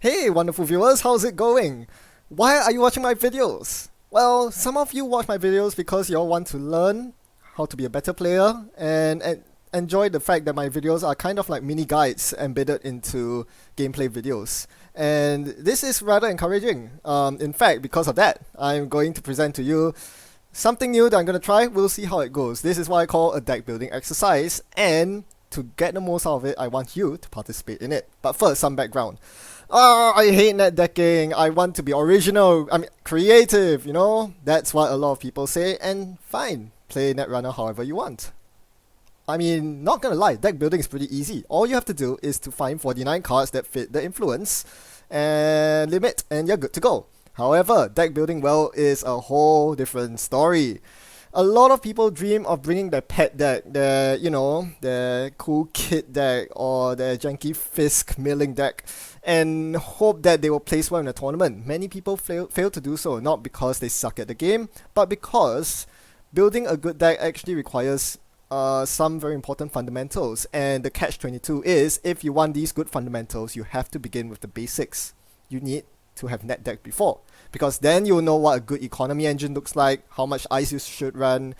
Hey, wonderful viewers, how's it going? Why are you watching my videos? Well, some of you watch my videos because you all want to learn how to be a better player and enjoy the fact that my videos are kind of like mini guides embedded into gameplay videos. And this is rather encouraging. In fact, because of that, I'm going to present to you something new that I'm going to try. We'll see how it goes. This is what I call a deck building exercise, and to get the most out of it, I want you to participate in it. But first, some background. Oh, I hate net decking. I want to be original. I mean, creative, you know? That's what a lot of people say, and fine. Play Netrunner however you want. I mean, not gonna lie, deck building is pretty easy. All you have to do is to find 49 cards that fit the influence and limit, and you're good to go. However, deck building, well, is a whole different story. A lot of people dream of bringing their pet deck, their cool kid deck or their janky Fisk milling deck, and hope that they will place well in a tournament. Many people fail to do so, not because they suck at the game, but because building a good deck actually requires some very important fundamentals. And the catch-22 is, if you want these good fundamentals, you have to begin with the basics. You need to have net deck before, because then you'll know what a good economy engine looks like, how much ice you should run,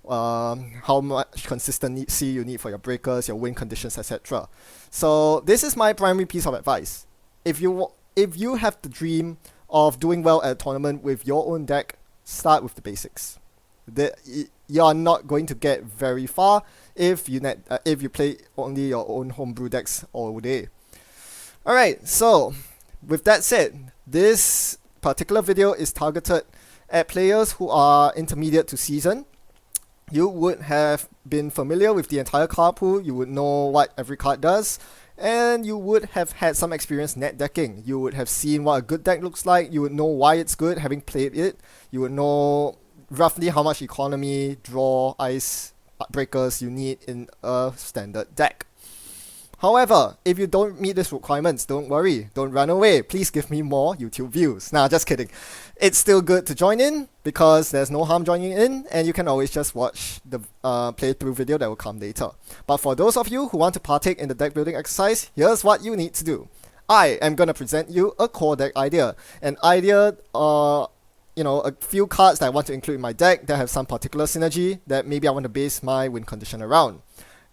how much consistency you need for your breakers, your win conditions, etc. So this is my primary piece of advice. If you have the dream of doing well at a tournament with your own deck, start with the basics. You're not going to get very far if you play only your own homebrew decks all day. Alright, so with that said, this particular video is targeted at players who are intermediate to seasoned. You would have been familiar with the entire card pool, you would know what every card does, and you would have had some experience net decking. You would have seen what a good deck looks like, you would know why it's good having played it, you would know roughly how much economy, draw, ice, breakers you need in a standard deck. However, if you don't meet these requirements, don't worry, don't run away, please give me more YouTube views. Nah, just kidding. It's still good to join in, because there's no harm joining in, and you can always just watch the playthrough video that will come later. But for those of you who want to partake in the deck building exercise, here's what you need to do. I am going to present you a core deck idea. An idea, a few cards that I want to include in my deck that have some particular synergy that maybe I want to base my win condition around.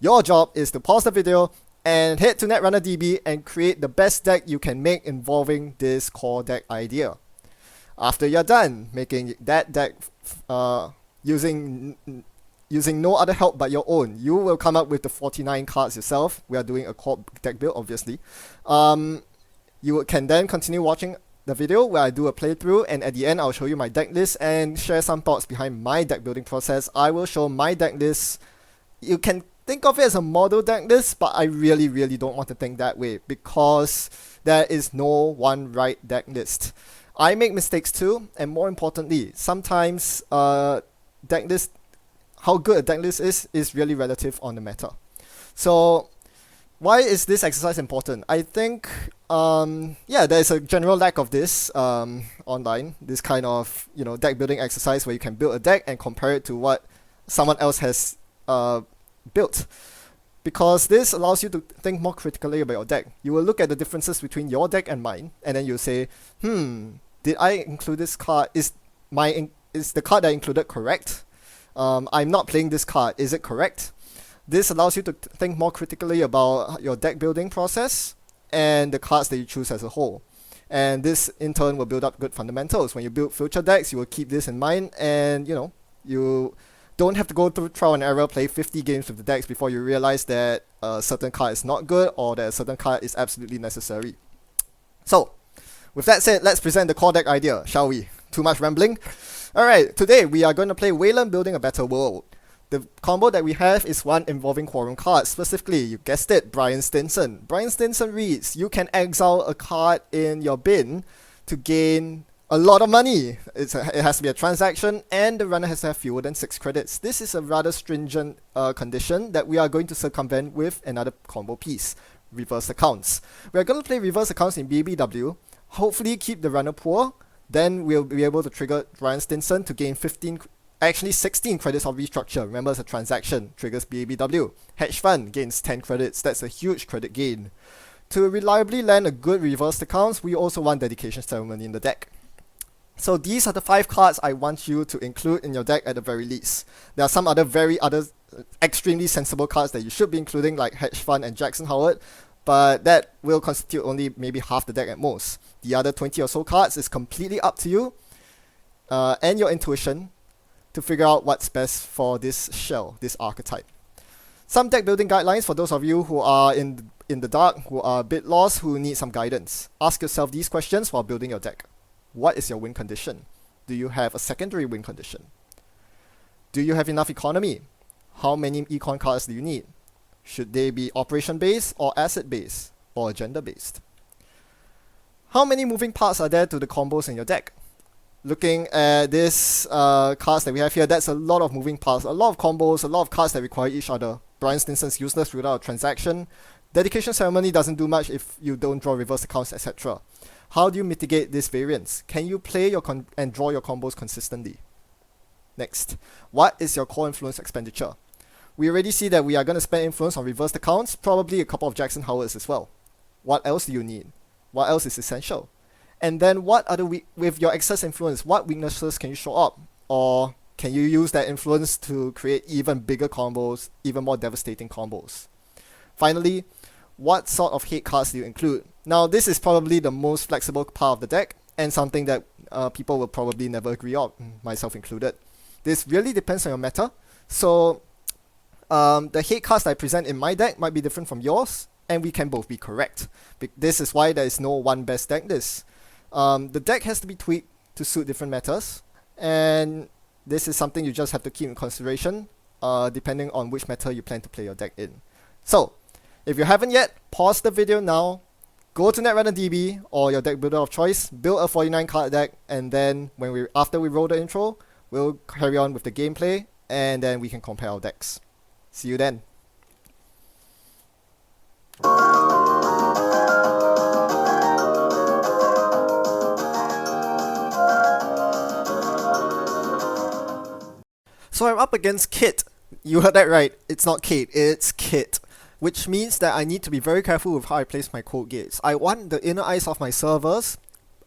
Your job is to pause the video and head to Netrunner DB and create the best deck you can make involving this core deck idea. After you're done making that deck using no other help but your own, you will come up with the 49 cards yourself. We are doing a CORP deck build, obviously. You can then continue watching the video where I do a playthrough, and at the end I'll show you my deck list and share some thoughts behind my deck building process. I will show my deck list. You can think of it as a model deck list, but I really don't want to think that way, because there is no one right deck list. I make mistakes too, and more importantly, sometimes deck list, how good a deck list is really relative on the meta. So why is this exercise important? I think there's a general lack of this online, this kind of deck building exercise where you can build a deck and compare it to what someone else has built, because this allows you to think more critically about your deck. You will look at the differences between your deck and mine, and then you'll say, did I include this card? Is the card that I included correct? I'm not playing this card, is it correct? This allows you to think more critically about your deck building process and the cards that you choose as a whole. And this in turn will build up good fundamentals. When you build future decks, you will keep this in mind, and you don't have to go through trial and error, play 50 games with the decks before you realize that a certain card is not good or that a certain card is absolutely necessary. So, with that said, let's present the core deck idea, shall we? Too much rambling? Alright, today we are going to play Weyland Building a Better World. The combo that we have is one involving Quorum cards, specifically, you guessed it, Brian Stinson. Brian Stinson reads, you can exile a card in your bin to gain a lot of money. It has to be a transaction, and the runner has to have fewer than 6 credits. This is a rather stringent condition that we are going to circumvent with another combo piece, Reverse Accounts. We are going to play Reverse Accounts in BBW, hopefully keep the runner poor, then we'll be able to trigger Brian Stinson to gain 16 credits of restructure. Remember, it's a transaction, triggers BABW. Hedge Fund gains 10 credits, that's a huge credit gain. To reliably land a good reversed accounts, we also want Dedication Ceremony in the deck. So these are the 5 cards I want you to include in your deck at the very least. There are some other extremely sensible cards that you should be including, like Hedge Fund and Jackson Howard, but that will constitute only maybe half the deck at most. The other 20 or so cards is completely up to you and your intuition to figure out what's best for this shell, this archetype. Some deck building guidelines for those of you who are in the dark, who are a bit lost, who need some guidance. Ask yourself these questions while building your deck. What is your win condition? Do you have a secondary win condition? Do you have enough economy? How many econ cards do you need? Should they be operation based or asset based or agenda based? How many moving parts are there to the combos in your deck? Looking at this cards that we have here, that's a lot of moving parts, a lot of combos, a lot of cards that require each other. Brian Stinson's useless without a transaction. Dedication Ceremony doesn't do much if you don't draw reverse accounts, etc. How do you mitigate this variance? Can you play and draw your combos consistently? Next, what is your core influence expenditure? We already see that we are going to spend influence on reversed accounts, probably a couple of Jackson Howards as well. What else do you need? What else is essential? And then with your excess influence, what weaknesses can you show up? Or can you use that influence to create even bigger combos, even more devastating combos? Finally, what sort of hate cards do you include? Now, this is probably the most flexible part of the deck, and something that people will probably never agree on, myself included. This really depends on your meta. So, the hate cards I present in my deck might be different from yours, and we can both be correct. This is why there is no one best deck list. The deck has to be tweaked to suit different metas, and this is something you just have to keep in consideration, depending on which meta you plan to play your deck in. So, if you haven't yet, pause the video now, go to Netrunner DB or your deck builder of choice, build a 49 card deck, and then after we roll the intro, we'll carry on with the gameplay, and then we can compare our decks. See you then. So I'm up against Kit. You heard that right. It's not Kate, it's Kit. Which means that I need to be very careful with how I place my code gates. I want the inner eyes of my servers,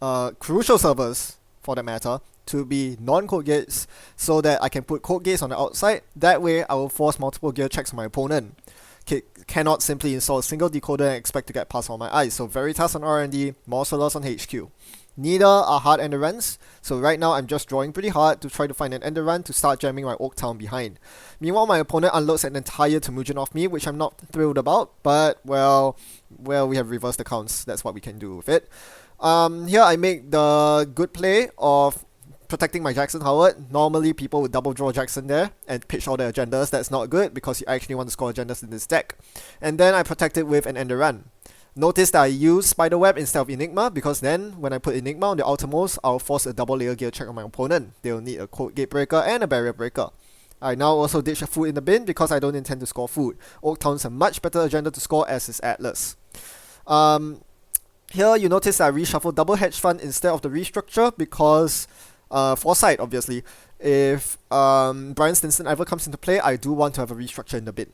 crucial servers for that matter, to be non-code gates so that I can put code gates on the outside. That way I will force multiple gear checks on my opponent. Kit cannot simply install a single decoder and expect to get past all my eyes. So Veritas on R&D, Mausolus on HQ. Neither are hard ender runs, so right now I'm just drawing pretty hard to try to find an ender run to start jamming my Oaktown behind. Meanwhile, my opponent unloads an entire Temujin off me, which I'm not thrilled about, but well, we have reversed accounts, that's what we can do with it. Here I make the good play of protecting my Jackson Howard. Normally people would double draw Jackson there and pitch all their agendas. That's not good because you actually want to score agendas in this deck. And then I protect it with an ender run. Notice that I use Spiderweb instead of Enigma, because then when I put Enigma on the outermost, I'll force a double layer gear check on my opponent. They'll need a code gate breaker and a barrier breaker. I now also ditch a food in the bin because I don't intend to score food. Oaktown's a much better agenda to score, as is Atlas. Here you notice that I reshuffle double hedge fund instead of the restructure because foresight, obviously. If Brian Stinson ever comes into play, I do want to have a restructure in the bin.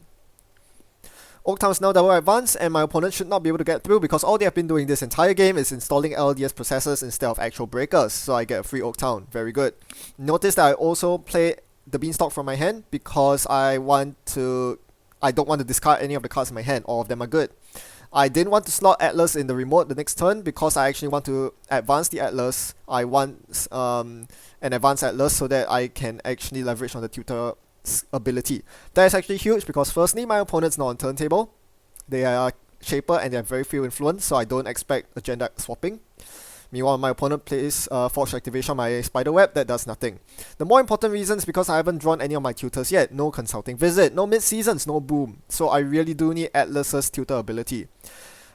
Oaktown's now double advanced, and my opponent should not be able to get through because all they have been doing this entire game is installing LDS processors instead of actual breakers, so I get a free Oaktown. Very good. Notice that I also play the Beanstalk from my hand because I don't want to discard any of the cards in my hand. All of them are good. I didn't want to slot Atlas in the remote the next turn because I actually want to advance the Atlas. I want an advanced Atlas so that I can actually leverage on the tutor ability. That is actually huge because firstly, my opponent's not on turntable. They are Shaper and they have very few influence, so I don't expect agenda swapping. Meanwhile, my opponent plays Forge Activation on my Spiderweb, that does nothing. The more important reason is because I haven't drawn any of my tutors yet. No Consulting Visit, no Mid-Seasons, no Boom. So I really do need Atlas's tutor ability.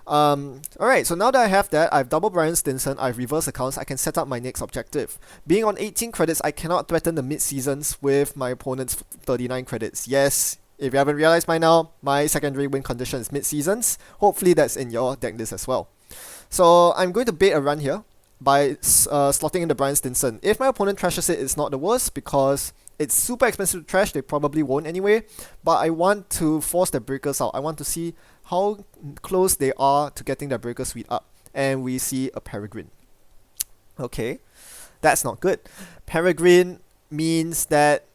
Alright, so now that I have that, I've double Brian Stinson, I've reversed accounts, I can set up my next objective. Being on 18 credits, I cannot threaten the mid-seasons with my opponent's 39 credits. Yes, if you haven't realized by now, my secondary win condition is mid-seasons. Hopefully that's in your deck list as well. So I'm going to bait a run here by slotting in the Brian Stinson. If my opponent trashes it, it's not the worst because it's super expensive to trash, they probably won't anyway, but I want to force their breakers out. I want to see how close they are to getting their breaker suite up. And we see a Peregrine. Okay, that's not good. Peregrine means that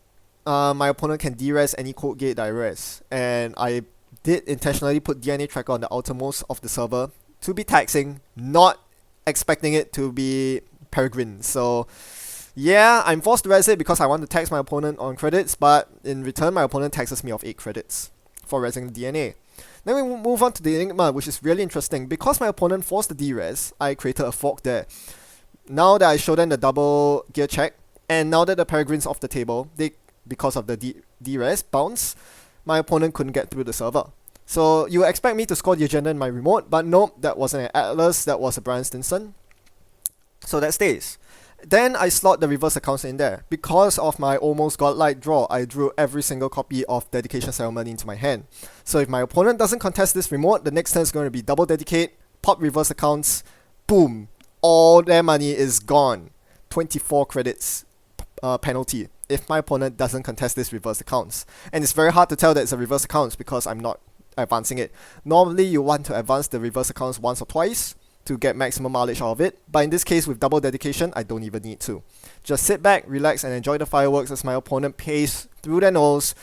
my opponent can de-res any code gate that I res. And I did intentionally put DNA tracker on the outermost of the server to be taxing, not expecting it to be Peregrine. So yeah, I'm forced to res it because I want to tax my opponent on credits, but in return my opponent taxes me off 8 credits for resing the DNA. Then we move on to the Enigma, which is really interesting. Because my opponent forced the D-res, I created a fork there. Now that I show them the double gear check, and now that the Peregrine's off the table, because of the D-res bounce, my opponent couldn't get through the server. So you expect me to score the agenda in my remote, but nope, that wasn't an Atlas, that was a Brian Stinson. So that stays. Then I slot the reverse accounts in there. Because of my almost godlike draw, I drew every single copy of Dedication Ceremony into my hand. So if my opponent doesn't contest this remote, the next turn is going to be double dedicate, pop reverse accounts, boom, all their money is gone. 24 credits penalty if my opponent doesn't contest this reverse accounts. And it's very hard to tell that it's a reverse accounts because I'm not advancing it. Normally you want to advance the reverse accounts once or twice to get maximum mileage out of it, but in this case with double dedication, I don't even need to. Just sit back, relax, and enjoy the fireworks as my opponent pays through their nose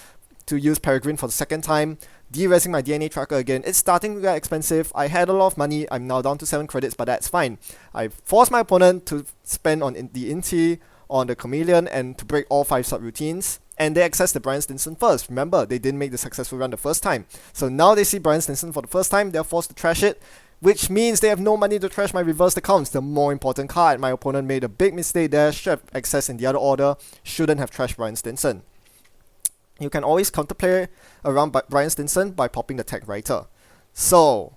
to use Peregrine for the second time, de-resing my DNA tracker again. It's starting to get expensive. I had a lot of money, I'm now down to 7 credits, but that's fine. I forced my opponent to spend on the Inti, on the Chameleon, and to break all 5 subroutines. And they accessed the Brian Stinson first. Remember, they didn't make the successful run the first time. So now they see Brian Stinson for the first time, they're forced to trash it, which means they have no money to trash my reversed accounts, the more important card. My opponent made a big mistake there, should have accessed in the other order, shouldn't have trashed Brian Stinson. You can always counterplay around Brian Stinson by popping the tech writer. So,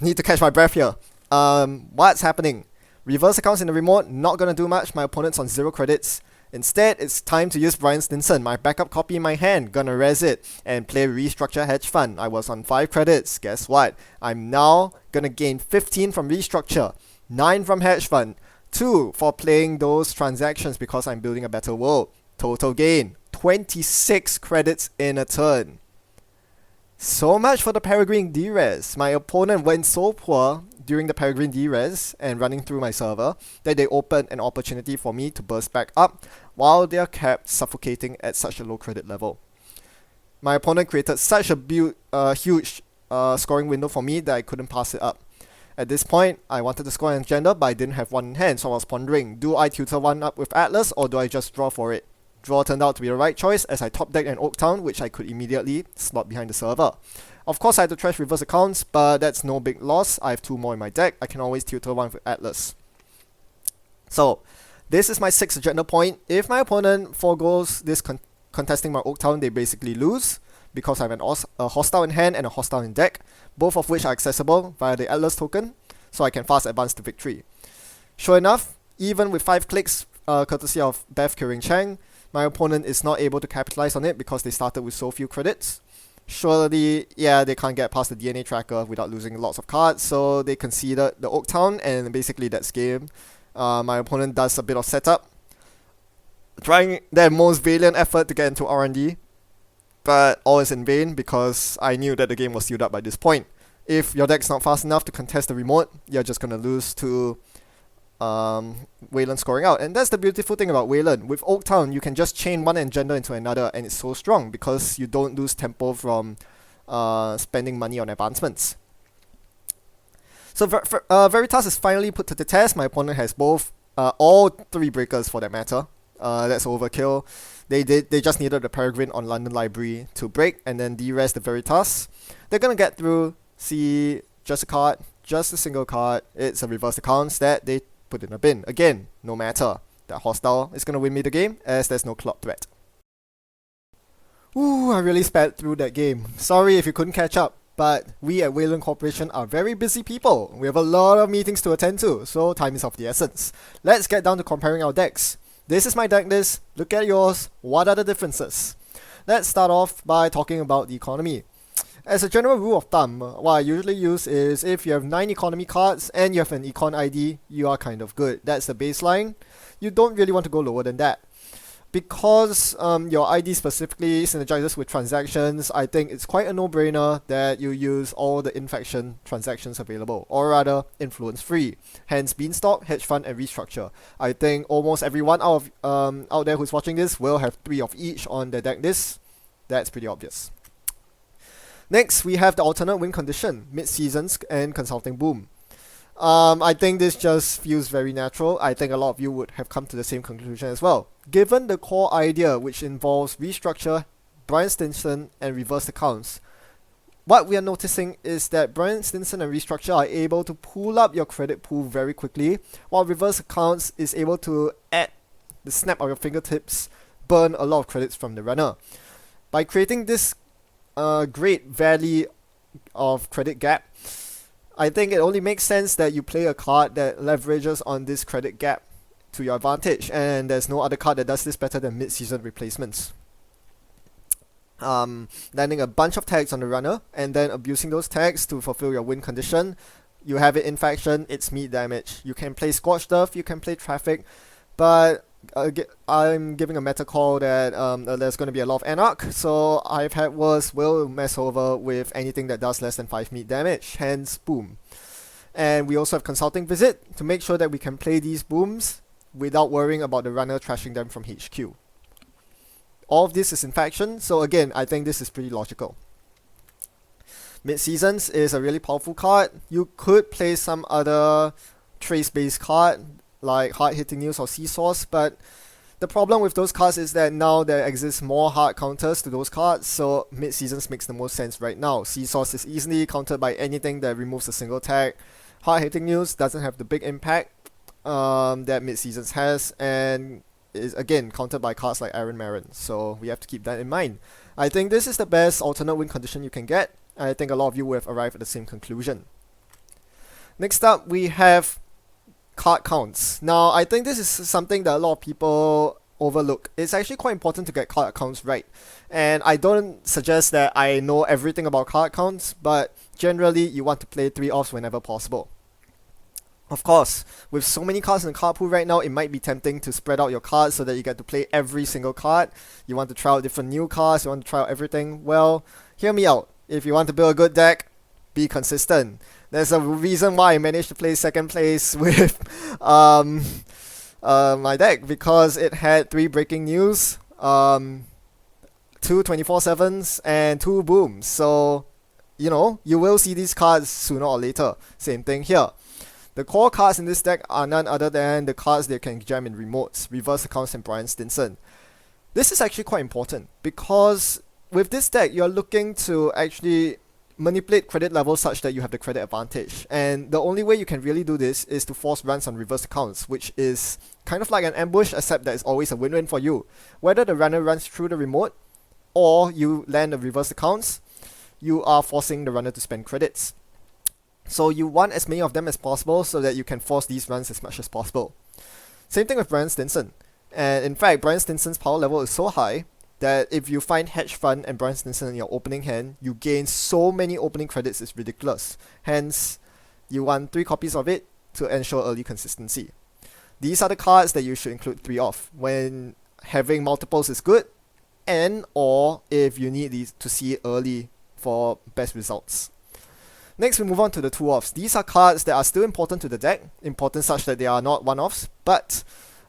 need to catch my breath here. What's happening? Reverse accounts in the remote, not gonna do much, my opponent's on 0 credits. Instead, it's time to use Brian Stinson, my backup copy in my hand, gonna res it, and play Restructure Hedge Fund. I was on 5 credits, guess what? I'm now gonna gain 15 from Restructure, 9 from Hedge Fund, 2 for playing those transactions because I'm building a better world. Total gain, 26 credits in a turn. So much for the Peregrine D-res. My opponent went so poor during the Peregrine D-res and running through my server that they opened an opportunity for me to burst back up while they are kept suffocating at such a low credit level. My opponent created such a huge scoring window for me that I couldn't pass it up. At this point, I wanted to score an agenda, but I didn't have one in hand, so I was pondering, do I tutor one up with Atlas or do I just draw for it? Draw turned out to be the right choice as I top decked an Oaktown, which I could immediately slot behind the server. Of course I had to trash reverse accounts, but that's no big loss. I have 2 more in my deck. I can always tutor one with Atlas. So, this is my 6th agenda point. If my opponent forgoes this contesting my Oaktown, they basically lose, because I have a hostile in hand and a hostile in deck, both of which are accessible via the Atlas token, so I can fast advance to victory. Sure enough, even with 5 clicks, courtesy of Beth curing Chang, my opponent is not able to capitalize on it because they started with so few credits. Surely, yeah, they can't get past the DNA tracker without losing lots of cards, so they conceded the Oaktown, and basically that's game. My opponent does a bit of setup, trying their most valiant effort to get into R&D, but all is in vain because I knew that the game was sealed up by this point. If your deck's not fast enough to contest the remote, you're just gonna lose to Weyland scoring out. And that's the beautiful thing about Weyland. With Oaktown, you can just chain one agenda into another, and it's so strong because you don't lose tempo from spending money on advancements. So Veritas is finally put to the test. My opponent has both, all 3 breakers for that matter. That's overkill. They just needed the Peregrine on London Library to break and then de-res the Veritas. They're gonna get through, see just a card, just a single card. It's a reverse accounts that they put in a bin. Again, no matter. That hostile is gonna win me the game as there's no clock threat. Ooh, I really sped through that game. Sorry if you couldn't catch up, but we at Weyland Corporation are very busy people. We have a lot of meetings to attend to, so time is of the essence. Let's get down to comparing our decks. This is my deck list. Look at yours. What are the differences? Let's start off by talking about the economy. As a general rule of thumb, what I usually use is if you have 9 economy cards and you have an econ ID, you are kind of good. That's the baseline. You don't really want to go lower than that. Because your ID specifically synergizes with transactions, I think it's quite a no-brainer that you use all the infection transactions available, or rather, influence-free. Hence, Beanstalk, Hedge Fund, and Restructure. I think almost everyone out there who's watching this will have 3 of each on their deck list. That's pretty obvious. Next, we have the alternate win condition, mid-seasons and consulting boom. I think this just feels very natural. I think a lot of you would have come to the same conclusion as well. Given the core idea, which involves restructure, Brian Stinson, and reverse accounts, what we are noticing is that Brian Stinson and restructure are able to pull up your credit pool very quickly, while reverse accounts is able to, at the snap of your fingertips, burn a lot of credits from the runner. By creating this great valley of credit gap, I think it only makes sense that you play a card that leverages on this credit gap to your advantage, and there's no other card that does this better than mid-season replacements. Landing a bunch of tags on the runner, and then abusing those tags to fulfill your win condition. You have it in faction, it's meat damage. You can play Scorched Earth, you can play Traffic, but I'm giving a meta call that there's going to be a lot of Anarch, so I've had worse will mess over with anything that does less than 5 meat damage, hence boom. And we also have Consulting Visit to make sure that we can play these booms without worrying about the runner trashing them from HQ. All of this is in faction, so again, I think this is pretty logical. Mid-Seasons is a really powerful card. You could play some other trace-based card, like hard-hitting news or seesaws, but the problem with those cards is that now there exists more hard counters to those cards, so mid-seasons makes the most sense right now. Seesaws is easily countered by anything that removes a single tag. Hard-hitting news doesn't have the big impact that mid-seasons has, and is again countered by cards like Aaron Marin, so we have to keep that in mind. I think this is the best alternate win condition you can get, and I think a lot of you will have arrived at the same conclusion. Next up, we have card counts. Now, I think this is something that a lot of people overlook. It's actually quite important to get card counts right. And I don't suggest that I know everything about card counts, but generally you want to play 3 offs whenever possible. Of course, with so many cards in the card pool right now, it might be tempting to spread out your cards so that you get to play every single card. You want to try out different new cards, you want to try out everything. Well, hear me out. If you want to build a good deck, be consistent. There's a reason why I managed to play second place with my deck, because it had 3 breaking news, 2 24/7s, and 2 booms. So, you know, you will see these cards sooner or later. Same thing here. The core cards in this deck are none other than the cards that can jam in remotes, reverse accounts, and Brian Stinson. This is actually quite important, because with this deck, you're looking to actually manipulate credit levels such that you have the credit advantage, and the only way you can really do this is to force runs on reverse accounts, which is kind of like an ambush, except that it's always a win-win for you. Whether the runner runs through the remote or you land the reverse accounts, you are forcing the runner to spend credits. So you want as many of them as possible so that you can force these runs as much as possible. Same thing with Brian Stinson, and in fact Brian Stinson's power level is so high that if you find Hedge Fund and Brian Stinson in your opening hand, you gain so many opening credits, it's ridiculous. Hence, you want 3 copies of it to ensure early consistency. These are the cards that you should include 3 of when having multiples is good, and or if you need these to see it early for best results. Next, we move on to the 2-offs. These are cards that are still important to the deck, important such that they are not 1-offs, but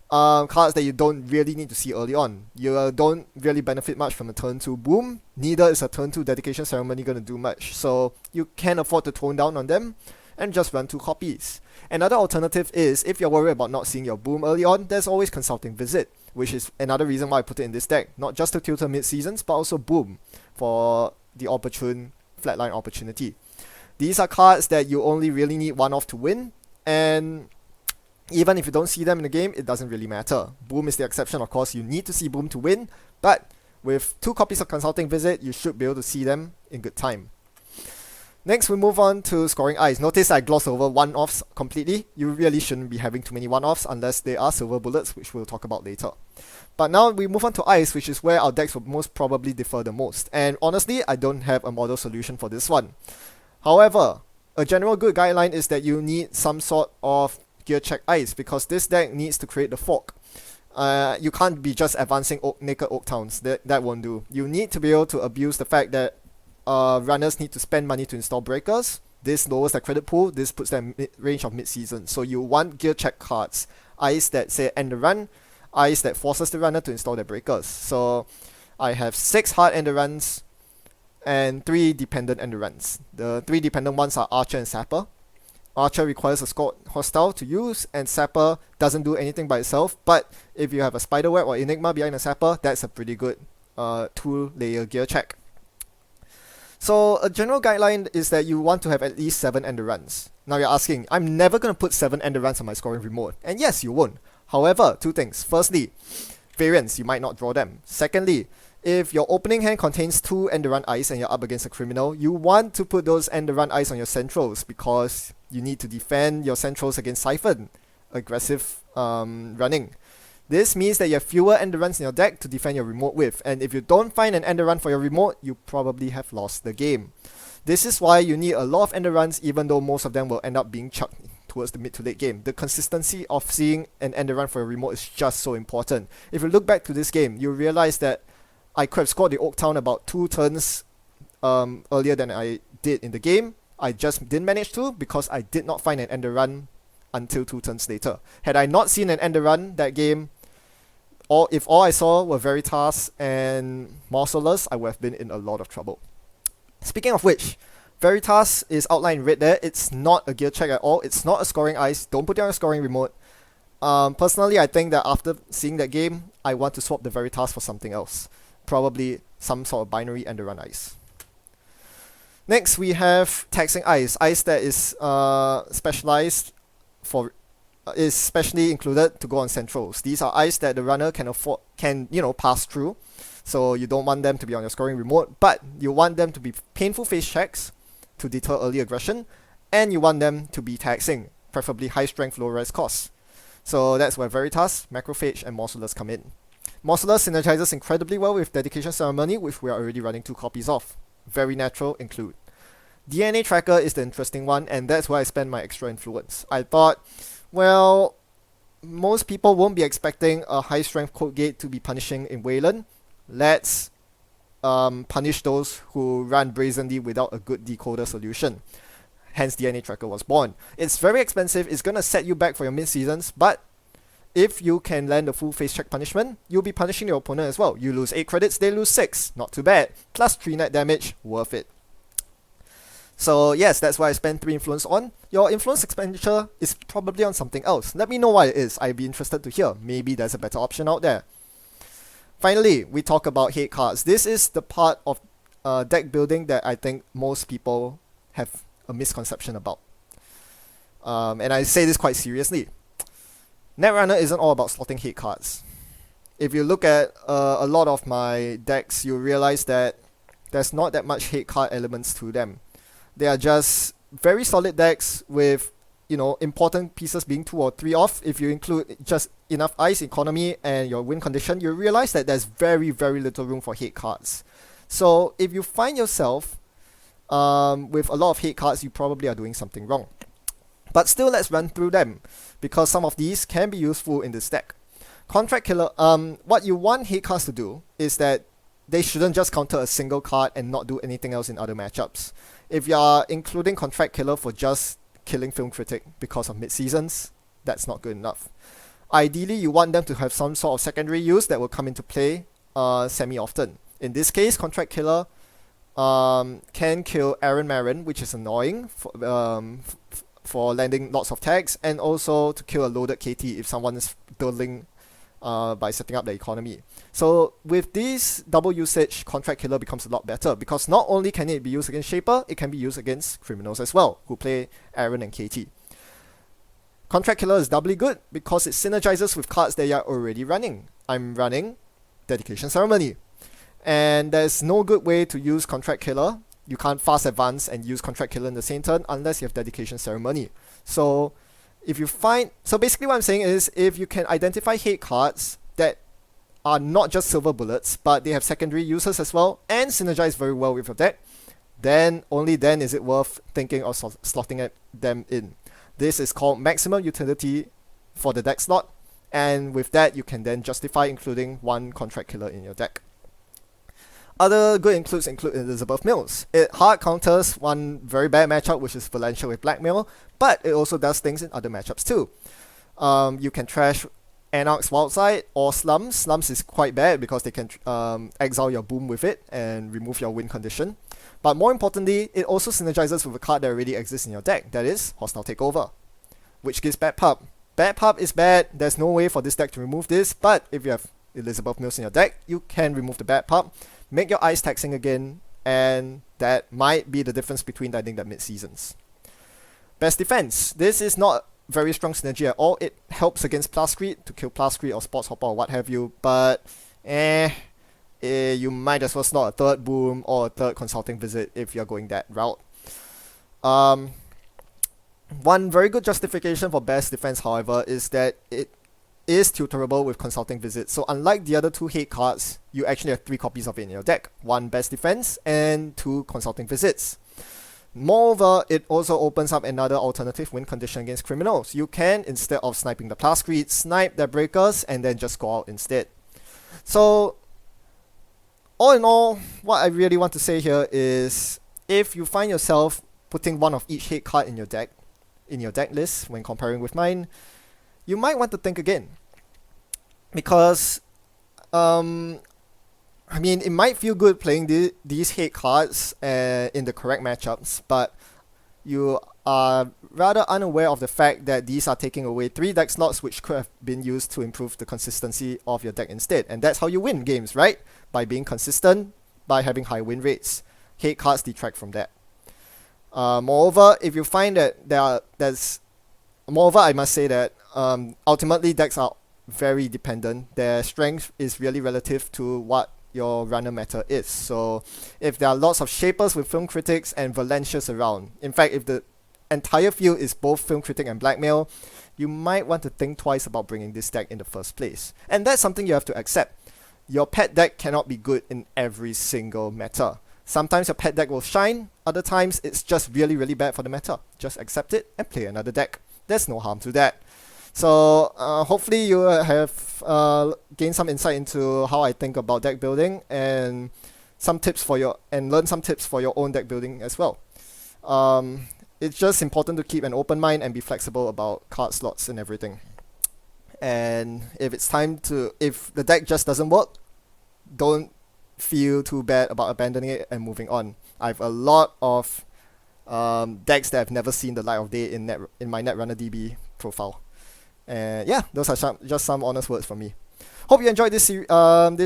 cards that you don't really need to see early on. You don't really benefit much from a turn 2 boom, neither is a turn 2 dedication ceremony going to do much, so you can afford to tone down on them and just run 2 copies. Another alternative is, if you're worried about not seeing your boom early on, there's always Consulting Visit, which is another reason why I put it in this deck, not just to tutor mid-seasons, but also boom for the opportune flatline opportunity. These are cards that you only really need 1-off to win, and even if you don't see them in the game, it doesn't really matter. Boom is the exception, of course, you need to see boom to win, but with 2 copies of Consulting Visit, you should be able to see them in good time. Next, we move on to scoring eyes. Notice I glossed over 1-offs completely. You really shouldn't be having too many 1-offs unless they are silver bullets, which we'll talk about later. But now we move on to eyes, which is where our decks will most probably differ the most. And honestly, I don't have a model solution for this one. However, a general good guideline is that you need some sort of gear check eyes, because this deck needs to create the fork. You can't be just advancing naked Oak Towns. That won't do. You need to be able to abuse the fact that runners need to spend money to install breakers. This lowers their credit pool. This puts them range of mid-season. So you want gear check cards. Ice that say end the run. Ice that forces the runner to install their breakers. So I have 6 hard end the runs and 3 dependent end the runs. The 3 dependent ones are Archer and Sapper. Archer requires a scored hostile to use, and Sapper doesn't do anything by itself. But if you have a Spiderweb or Enigma behind a Sapper, that's a pretty good 2-layer gear check. So a general guideline is that you want to have at least 7 end runs. Now you're asking, I'm never going to put 7 end runs on my scoring remote. And yes, you won't. However, 2 things. Firstly, variants, you might not draw them. Secondly, if your opening hand contains 2 end run ice and you're up against a criminal, you want to put those end run ice on your centrals because you need to defend your centrals against Siphon, aggressive running. This means that you have fewer end runs in your deck to defend your remote with, and if you don't find an end run for your remote, you probably have lost the game. This is why you need a lot of end runs, even though most of them will end up being chucked towards the mid to late game. The consistency of seeing an end run for your remote is just so important. If you look back to this game, you realize that I could have scored the Oak Town about 2 turns earlier than I did in the game. I just didn't manage to because I did not find an end run until 2 turns later. Had I not seen an end run that game, or if all I saw were Veritas and Morcelus, I would have been in a lot of trouble. Speaking of which, Veritas is outlined in red there. It's not a gear check at all. It's not a scoring ice. Don't put it on a scoring remote. Personally, I think that after seeing that game, I want to swap the Veritas for something else. Probably some sort of binary end run ice. Next, we have taxing ice. Ice that is specialized for is specially included to go on centrals. These are ice that the runner can pass through. So you don't want them to be on your scoring remote, but you want them to be painful face checks to deter early aggression, and you want them to be taxing, preferably high strength, low res costs. So that's where Veritas, Macrophage, and Morcelus come in. Morcelus synergizes incredibly well with Dedication Ceremony, which we are already running 2 copies of. Very natural include. DNA Tracker is the interesting one, and that's where I spend my extra influence. I thought, well, most people won't be expecting a high strength code gate to be punishing in Weyland. Let's punish those who run brazenly without a good decoder solution. Hence DNA Tracker was born. It's very expensive, it's gonna set you back for your mid-seasons, but if you can land a full face check punishment, you'll be punishing your opponent as well. You lose 8 credits, they lose 6. Not too bad. Plus 3 net damage, worth it. So yes, that's why I spend 3 influence on. Your influence expenditure is probably on something else. Let me know what it is. I'd be interested to hear. Maybe there's a better option out there. Finally, we talk about hate cards. This is the part of deck building that I think most people have a misconception about. And I say this quite seriously. Netrunner isn't all about slotting hate cards. If you look at a lot of my decks, you realize that there's not that much hate card elements to them. They are just very solid decks with, important pieces being 2 or 3 off. If you include just enough ice, economy, and your win condition, you realize that there's very, very little room for hate cards. So if you find yourself with a lot of hate cards, you probably are doing something wrong. But still, let's run through them, because some of these can be useful in this deck. Contract Killer, what you want hate cards to do is that they shouldn't just counter a single card and not do anything else in other matchups. If you are including Contract Killer for just killing Film Critic because of mid-seasons, that's not good enough. Ideally, you want them to have some sort of secondary use that will come into play semi-often. In this case, Contract Killer can kill Aaron Marin, which is annoying for landing lots of tags, and also to kill a loaded KT if someone is building by setting up the economy. So with this double usage, Contract Killer becomes a lot better, because not only can it be used against Shaper, it can be used against criminals as well, who play Aaron and KT. Contract Killer is doubly good because it synergizes with cards that you are already running. I'm running Dedication Ceremony, and there's no good way to use Contract Killer. You can't fast advance and use Contract Killer in the same turn unless you have Dedication Ceremony. So basically what I'm saying is, if you can identify hate cards that are not just silver bullets, but they have secondary uses as well and synergize very well with your deck, then only then is it worth thinking of slotting them in. This is called maximum utility for the deck slot, and with that you can then justify including one contract killer in your deck. Other good include Elizabeth Mills. It hard counters one very bad matchup, which is Valencia with Blackmail, but it also does things in other matchups too. You can trash Anarch's Wildside or Slums. Slums is quite bad because they can exile your Boom with it and remove your win condition. But more importantly, it also synergizes with a card that already exists in your deck, that is Hostile Takeover, which gives Bad Pub. Bad Pub is bad, there's no way for this deck to remove this, but if you have Elizabeth Mills in your deck, you can remove the Bad Pub, make your eyes taxing again, and that might be the difference between ending the mid-seasons. Best Defense. This is not very strong synergy at all. It helps against Plascrete to kill Plascrete or Sports Hopper or what have you, but you might as well slot a third Boom or a third Consulting Visit if you're going that route. One very good justification for Best Defense, however, is that it is tutorable with Consulting Visit. So unlike the other two hate cards, you actually have 3 copies of it in your deck. 1 Best Defense and 2 Consulting Visits. Moreover, it also opens up another alternative win condition against criminals. You can, instead of sniping the Plascrete, snipe their breakers and then just go out instead. So, all in all, what I really want to say here is, if you find yourself putting one of each hate card in your deck list when comparing with mine, you might want to think again. Because, I mean, it might feel good playing these hate cards in the correct matchups, but you are rather unaware of the fact that these are taking away 3 deck slots which could have been used to improve the consistency of your deck instead. And that's how you win games, right? By being consistent, by having high win rates. Hate cards detract from that. Moreover, if you find that moreover, I must say that ultimately decks are very dependent. Their strength is really relative to what your runner meta is. So if there are lots of Shapers with Film Critics and Valencias around, in fact, if the entire field is both Film Critic and Blackmail, you might want to think twice about bringing this deck in the first place. And that's something you have to accept. Your pet deck cannot be good in every single meta. Sometimes your pet deck will shine, other times it's just really, really bad for the meta. Just accept it and play another deck. There's no harm to that. So hopefully you have gained some insight into how I think about deck building and some tips for learn some tips for your own deck building as well. It's just important to keep an open mind and be flexible about card slots and everything. And if the deck just doesn't work, don't feel too bad about abandoning it and moving on. I have a lot of decks that have never seen the light of day in my Netrunner DB profile. And yeah, those are just some honest words from me. Hope you enjoyed this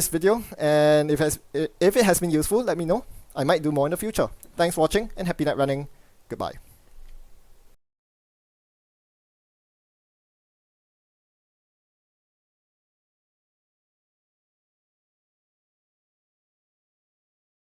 video, and if it has been useful, let me know. I might do more in the future. Thanks for watching, and happy net running. Goodbye.